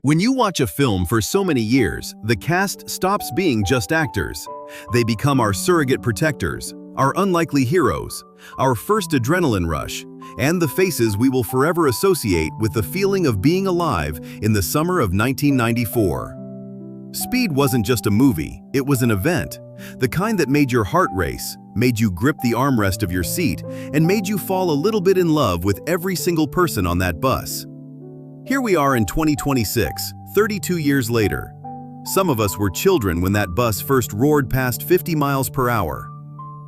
When you watch a film for so many years, the cast stops being just actors. They become our surrogate protectors, our unlikely heroes, our first adrenaline rush, and the faces we will forever associate with the feeling of being alive in the summer of 1994. Speed wasn't just a movie, it was an event, the kind that made your heart race, made you grip the armrest of your seat, and made you fall a little bit in love with every single person on that bus. Here we are in 2026, 32 years later. Some of us were children when that bus first roared past 50 miles per hour.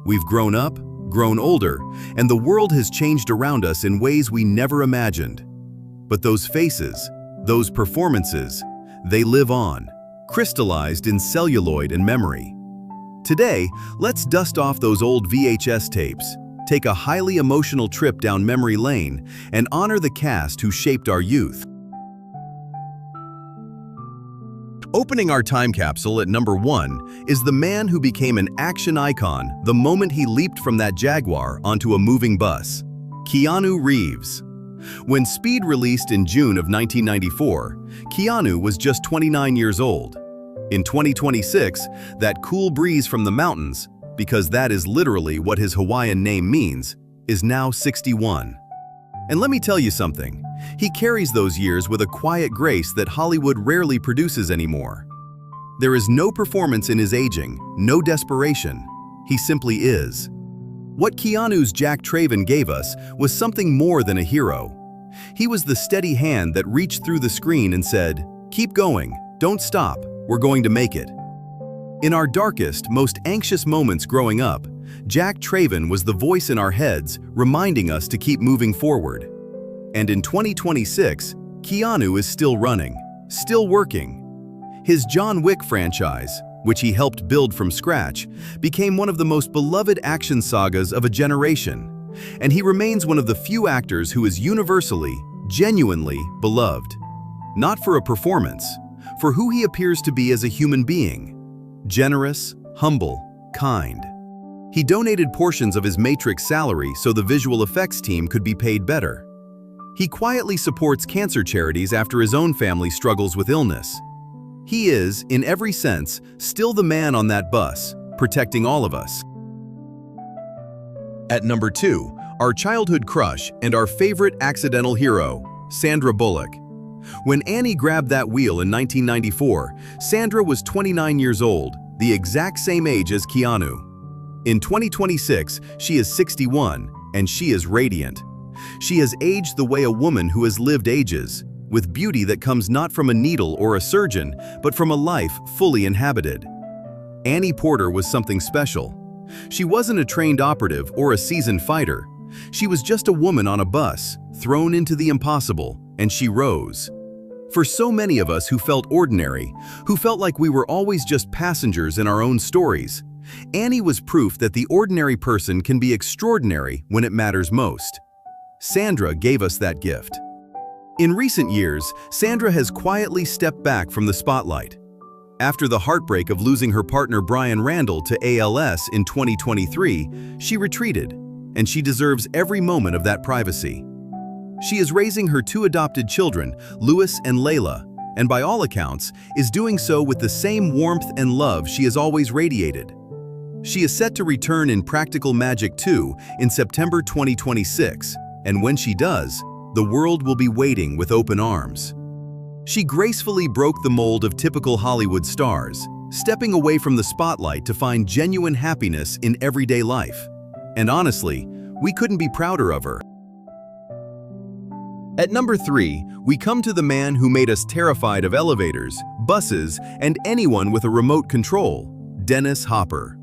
We've grown up, grown older, and the world has changed around us in ways we never imagined. But those faces, those performances, they live on, crystallized in celluloid and memory. Today, let's dust off those old VHS tapes, take a highly emotional trip down memory lane, and honor the cast who shaped our youth. Opening our time capsule at number 1 is the man who became an action icon the moment he leaped from that Jaguar onto a moving bus, Keanu Reeves. When Speed released in June of 1994, Keanu was just 29 years old. In 2026, that cool breeze from the mountains, because that is literally what his Hawaiian name means, is now 61. And let me tell you something, he carries those years with a quiet grace that Hollywood rarely produces anymore. There is no performance in his aging, no desperation. He simply is. What Keanu's Jack Traven gave us was something more than a hero. He was the steady hand that reached through the screen and said, "Keep going, don't stop, we're going to make it." In our darkest, most anxious moments growing up, Jack Traven was the voice in our heads reminding us to keep moving forward. And in 2026, Keanu is still running, still working. His John Wick franchise, which he helped build from scratch, became one of the most beloved action sagas of a generation. And he remains one of the few actors who is universally, genuinely beloved. Not for a performance, for who he appears to be as a human being. Generous, humble, kind. He donated portions of his Matrix salary so the visual effects team could be paid better. He quietly supports cancer charities after his own family struggles with illness. He is, in every sense, still the man on that bus, protecting all of us. At number 2, our childhood crush and our favorite accidental hero, Sandra Bullock. When Annie grabbed that wheel in 1994, Sandra was 29 years old, the exact same age as Keanu. In 2026, she is 61, and she is radiant. She has aged the way a woman who has lived ages, with beauty that comes not from a needle or a surgeon, but from a life fully inhabited. Annie Porter was something special. She wasn't a trained operative or a seasoned fighter. She was just a woman on a bus, thrown into the impossible, and she rose. For so many of us who felt ordinary, who felt like we were always just passengers in our own stories, Annie was proof that the ordinary person can be extraordinary when it matters most. Sandra gave us that gift. In recent years, Sandra has quietly stepped back from the spotlight. After the heartbreak of losing her partner Brian Randall to ALS in 2023, she retreated, and she deserves every moment of that privacy. She is raising her 2 adopted children, Louis and Layla, and by all accounts, is doing so with the same warmth and love she has always radiated. She is set to return in Practical Magic 2 in September 2026, and when she does, the world will be waiting with open arms. She gracefully broke the mold of typical Hollywood stars, stepping away from the spotlight to find genuine happiness in everyday life. And honestly, we couldn't be prouder of her. At number 3, we come to the man who made us terrified of elevators, buses, and anyone with a remote control, Dennis Hopper.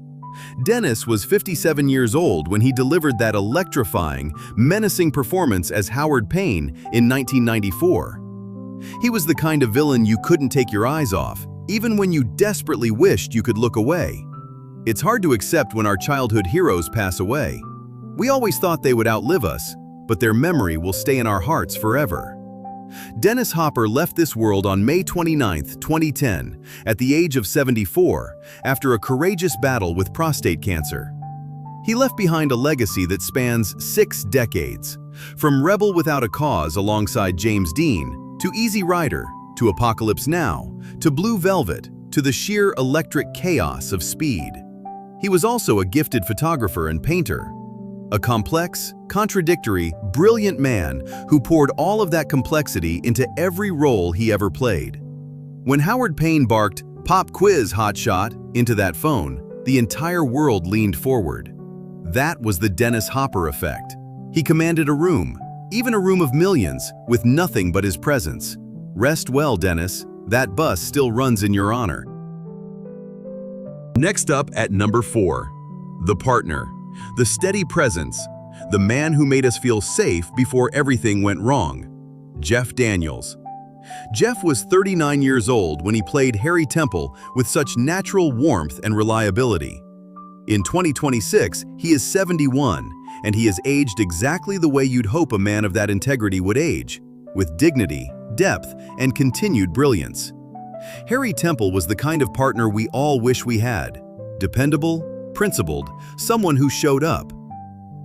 Dennis was 57 years old when he delivered that electrifying, menacing performance as Howard Payne in 1994. He was the kind of villain you couldn't take your eyes off, even when you desperately wished you could look away. It's hard to accept when our childhood heroes pass away. We always thought they would outlive us, but their memory will stay in our hearts forever. Dennis Hopper left this world on May 29, 2010, at the age of 74, after a courageous battle with prostate cancer. He left behind a legacy that spans 6 decades, from Rebel Without a Cause alongside James Dean, to Easy Rider, to Apocalypse Now, to Blue Velvet, to the sheer electric chaos of Speed. He was also a gifted photographer and painter. A complex, contradictory, brilliant man who poured all of that complexity into every role he ever played. When Howard Payne barked, "Pop quiz, hotshot," into that phone, the entire world leaned forward. That was the Dennis Hopper effect. He commanded a room, even a room of millions, with nothing but his presence. Rest well, Dennis. That bus still runs in your honor. Next up at number 4, the partner. The steady presence, the man who made us feel safe before everything went wrong. Jeff Daniels. Jeff was 39 years old when he played Harry Temple with such natural warmth and reliability. In 2026, he is 71, and he has aged exactly the way you'd hope a man of that integrity would age, with dignity, depth, and continued brilliance. Harry Temple was the kind of partner we all wish we had. Dependable, principled, someone who showed up.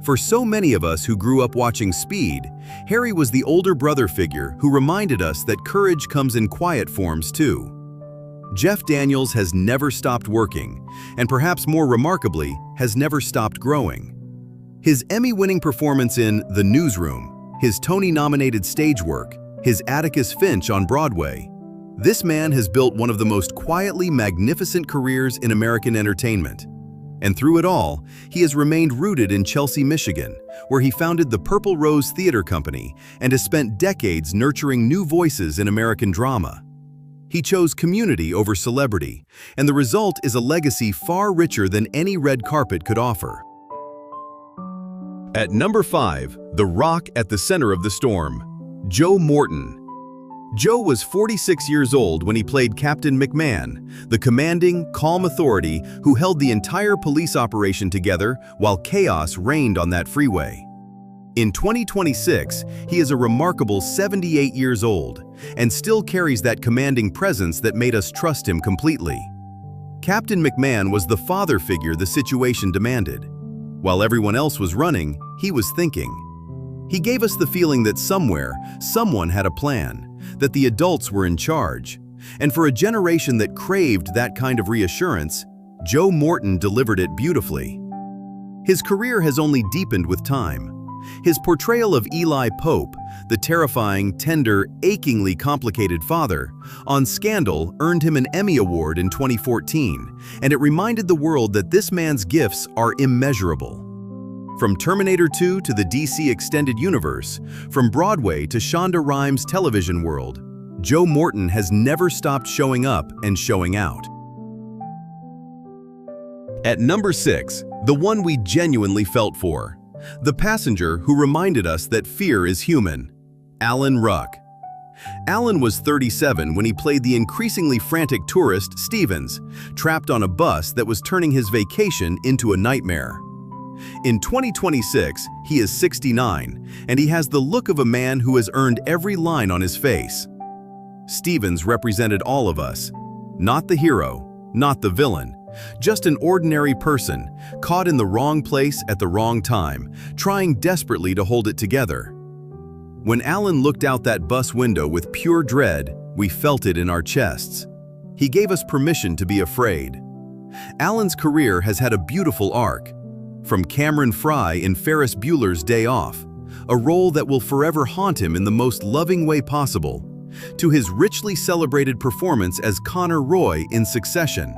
For so many of us who grew up watching Speed, Harry was the older brother figure who reminded us that courage comes in quiet forms too. Jeff Daniels has never stopped working, and perhaps more remarkably, has never stopped growing. His Emmy-winning performance in The Newsroom, his Tony-nominated stage work, his Atticus Finch on Broadway. This man has built one of the most quietly magnificent careers in American entertainment. And through it all, he has remained rooted in Chelsea, Michigan, where he founded the Purple Rose Theater Company and has spent decades nurturing new voices in American drama. He chose community over celebrity, and the result is a legacy far richer than any red carpet could offer. At number 5, the rock at the center of the storm, Joe Morton. Joe was 46 years old when he played Captain McMahon, the commanding, calm authority who held the entire police operation together while chaos reigned on that freeway. In 2026, he is a remarkable 78 years old and still carries that commanding presence that made us trust him completely. Captain McMahon was the father figure the situation demanded. While everyone else was running, he was thinking. He gave us the feeling that somewhere, someone had a plan, that the adults were in charge. And for a generation that craved that kind of reassurance, Joe Morton delivered it beautifully. His career has only deepened with time. His portrayal of Eli Pope, the terrifying, tender, achingly complicated father, on Scandal earned him an Emmy Award in 2014, and it reminded the world that this man's gifts are immeasurable. From Terminator 2 to the DC Extended Universe, from Broadway to Shonda Rhimes' television world, Joe Morton has never stopped showing up and showing out. At number 6, the one we genuinely felt for, the passenger who reminded us that fear is human, Alan Ruck. Alan was 37 when he played the increasingly frantic tourist Stevens, trapped on a bus that was turning his vacation into a nightmare. In 2026, he is 69, and he has the look of a man who has earned every line on his face. Stevens represented all of us. Not the hero, not the villain, just an ordinary person, caught in the wrong place at the wrong time, trying desperately to hold it together. When Alan looked out that bus window with pure dread, we felt it in our chests. He gave us permission to be afraid. Alan's career has had a beautiful arc. From Cameron Fry in Ferris Bueller's Day Off, a role that will forever haunt him in the most loving way possible, to his richly celebrated performance as Connor Roy in Succession,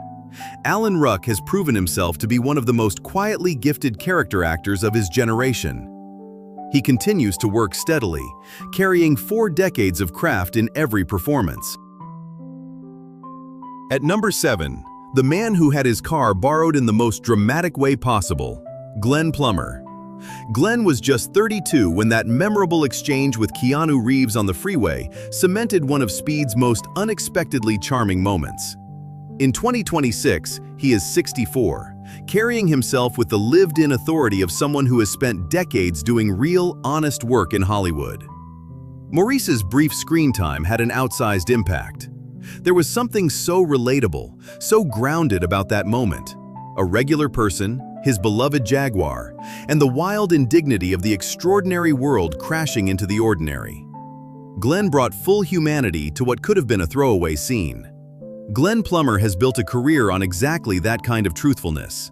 Alan Ruck has proven himself to be one of the most quietly gifted character actors of his generation. He continues to work steadily, carrying 4 decades of craft in every performance. At number 7, the man who had his car borrowed in the most dramatic way possible, Glenn Plummer. Glenn was just 32 when that memorable exchange with Keanu Reeves on the freeway cemented one of Speed's most unexpectedly charming moments. In 2026, he is 64, carrying himself with the lived-in authority of someone who has spent decades doing real, honest work in Hollywood. Maurice's brief screen time had an outsized impact. There was something so relatable, so grounded about that moment. A regular person, his beloved Jaguar, and the wild indignity of the extraordinary world crashing into the ordinary. Glenn brought full humanity to what could have been a throwaway scene. Glenn Plummer has built a career on exactly that kind of truthfulness.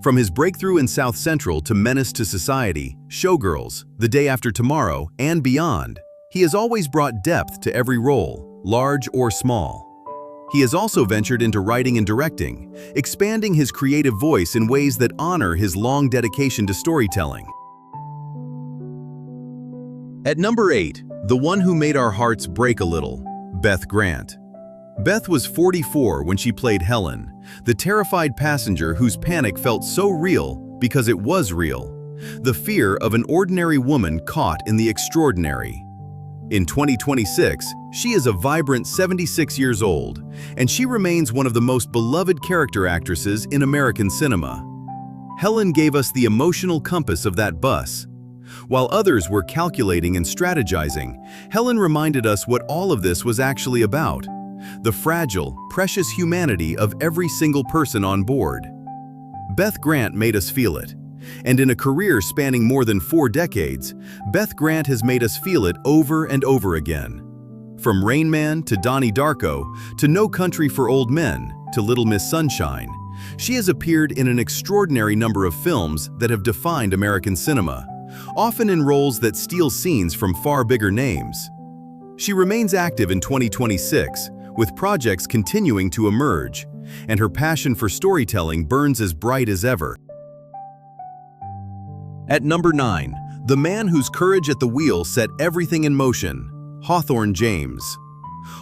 From his breakthrough in South Central to Menace to Society, Showgirls, The Day After Tomorrow, and beyond, he has always brought depth to every role, large or small. He has also ventured into writing and directing, expanding his creative voice in ways that honor his long dedication to storytelling. At number 8, the one who made our hearts break a little, Beth Grant. Beth was 44 when she played Helen, the terrified passenger whose panic felt so real because it was real, the fear of an ordinary woman caught in the extraordinary. In 2026, she is a vibrant 76 years old, and she remains one of the most beloved character actresses in American cinema. Helen gave us the emotional compass of that bus. While others were calculating and strategizing, Helen reminded us what all of this was actually about: the fragile, precious humanity of every single person on board. Beth Grant made us feel it. And in a career spanning more than 4 decades, Beth Grant has made us feel it over and over again. From Rain Man to Donnie Darko, to No Country for Old Men, to Little Miss Sunshine, she has appeared in an extraordinary number of films that have defined American cinema, often in roles that steal scenes from far bigger names. She remains active in 2026, with projects continuing to emerge, and her passion for storytelling burns as bright as ever. At number 9, the man whose courage at the wheel set everything in motion, Hawthorne James.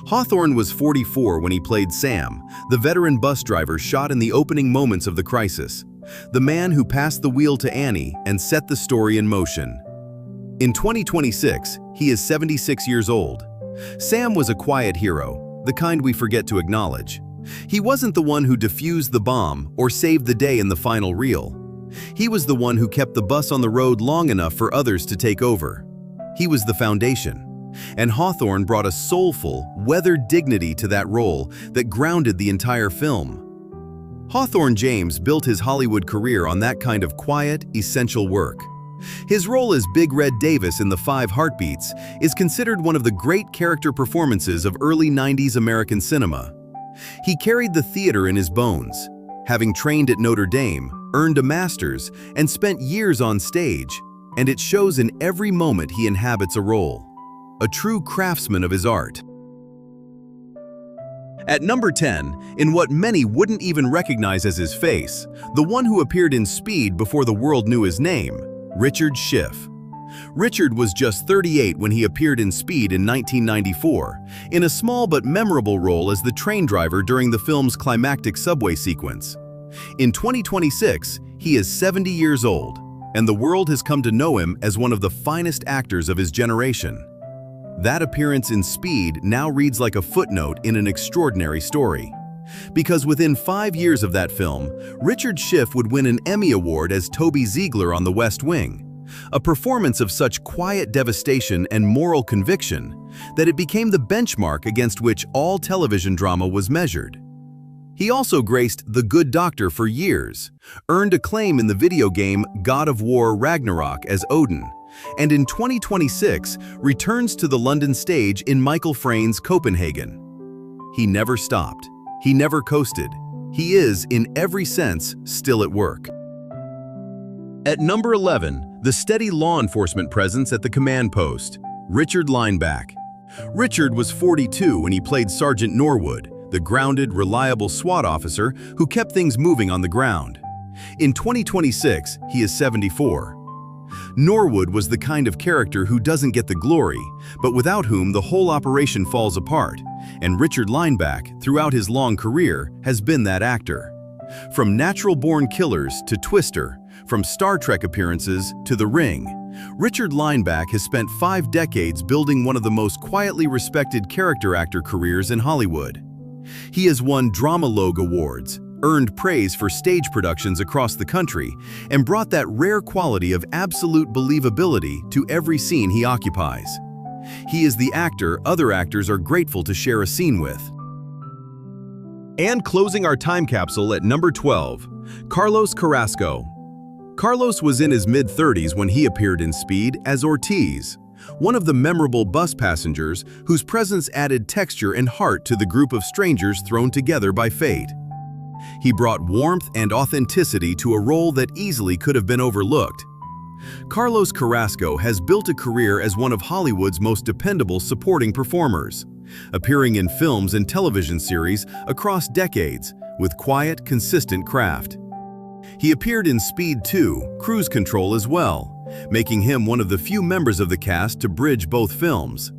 Hawthorne was 44 when he played Sam, the veteran bus driver shot in the opening moments of the crisis, the man who passed the wheel to Annie and set the story in motion. In 2026, he is 76 years old. Sam was a quiet hero, the kind we forget to acknowledge. He wasn't the one who defused the bomb or saved the day in the final reel. He was the one who kept the bus on the road long enough for others to take over. He was the foundation. And Hawthorne brought a soulful, weathered dignity to that role that grounded the entire film. Hawthorne James built his Hollywood career on that kind of quiet, essential work. His role as Big Red Davis in The Five Heartbeats is considered one of the great character performances of early 90s American cinema. He carried the theater in his bones. Having trained at Notre Dame, earned a master's, and spent years on stage, and it shows in every moment he inhabits a role. A true craftsman of his art. At number 10, in what many wouldn't even recognize as his face, the one who appeared in Speed before the world knew his name, Richard Schiff. Richard was just 38 when he appeared in Speed in 1994, in a small but memorable role as the train driver during the film's climactic subway sequence. In 2026, he is 70 years old, and the world has come to know him as one of the finest actors of his generation. That appearance in Speed now reads like a footnote in an extraordinary story. Because within 5 years of that film, Richard Schiff would win an Emmy Award as Toby Ziegler on The West Wing, a performance of such quiet devastation and moral conviction that it became the benchmark against which all television drama was measured. He also graced The Good Doctor for years, earned acclaim in the video game God of War Ragnarok as Odin, and in 2026 returns to the London stage in Michael Frayne's Copenhagen. He never stopped. He never coasted. He is, in every sense, still at work. At number 11, the steady law enforcement presence at the command post, Richard Lineback. Richard was 42 when he played Sergeant Norwood, the grounded, reliable SWAT officer who kept things moving on the ground. In 2026, he is 74. Norwood was the kind of character who doesn't get the glory, but without whom the whole operation falls apart, and Richard Lineback, throughout his long career, has been that actor. From Natural-Born Killers to Twister, from Star Trek appearances to The Ring, Richard Lineback has spent 5 decades building one of the most quietly respected character actor careers in Hollywood. He has won Drama Logue Awards, earned praise for stage productions across the country, and brought that rare quality of absolute believability to every scene he occupies. He is the actor other actors are grateful to share a scene with. And closing our time capsule at number 12, Carlos Carrasco. Carlos was in his mid-30s when he appeared in Speed as Ortiz, one of the memorable bus passengers whose presence added texture and heart to the group of strangers thrown together by fate. He brought warmth and authenticity to a role that easily could have been overlooked. Carlos Carrasco has built a career as one of Hollywood's most dependable supporting performers, appearing in films and television series across decades with quiet, consistent craft. He appeared in Speed 2: Cruise Control as well, making him one of the few members of the cast to bridge both films.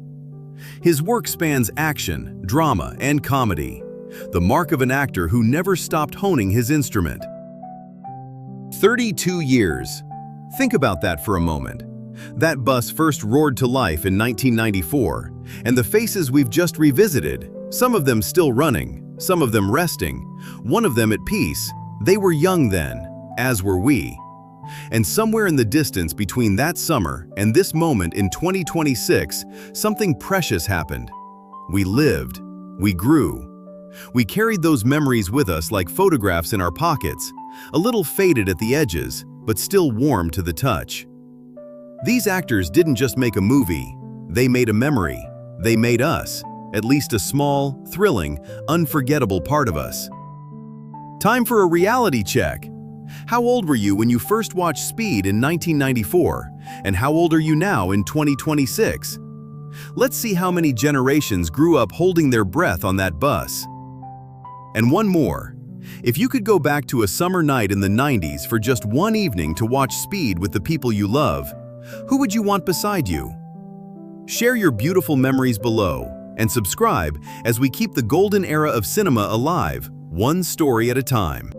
His work spans action, drama, and comedy, the mark of an actor who never stopped honing his instrument. 32 years. Think about that for a moment. That bus first roared to life in 1994, and the faces we've just revisited, some of them still running, some of them resting, one of them at peace. They were young then, as were we. And somewhere in the distance between that summer and this moment in 2026, something precious happened. We lived. We grew. We carried those memories with us like photographs in our pockets, a little faded at the edges, but still warm to the touch. These actors didn't just make a movie, they made a memory. They made us, at least a small, thrilling, unforgettable part of us. Time for a reality check. How old were you when you first watched Speed in 1994, and how old are you now in 2026? Let's see how many generations grew up holding their breath on that bus. And one more. If you could go back to a summer night in the 90s for just one evening to watch Speed with the people you love, who would you want beside you? Share your beautiful memories below and subscribe as we keep the golden era of cinema alive, one story at a time.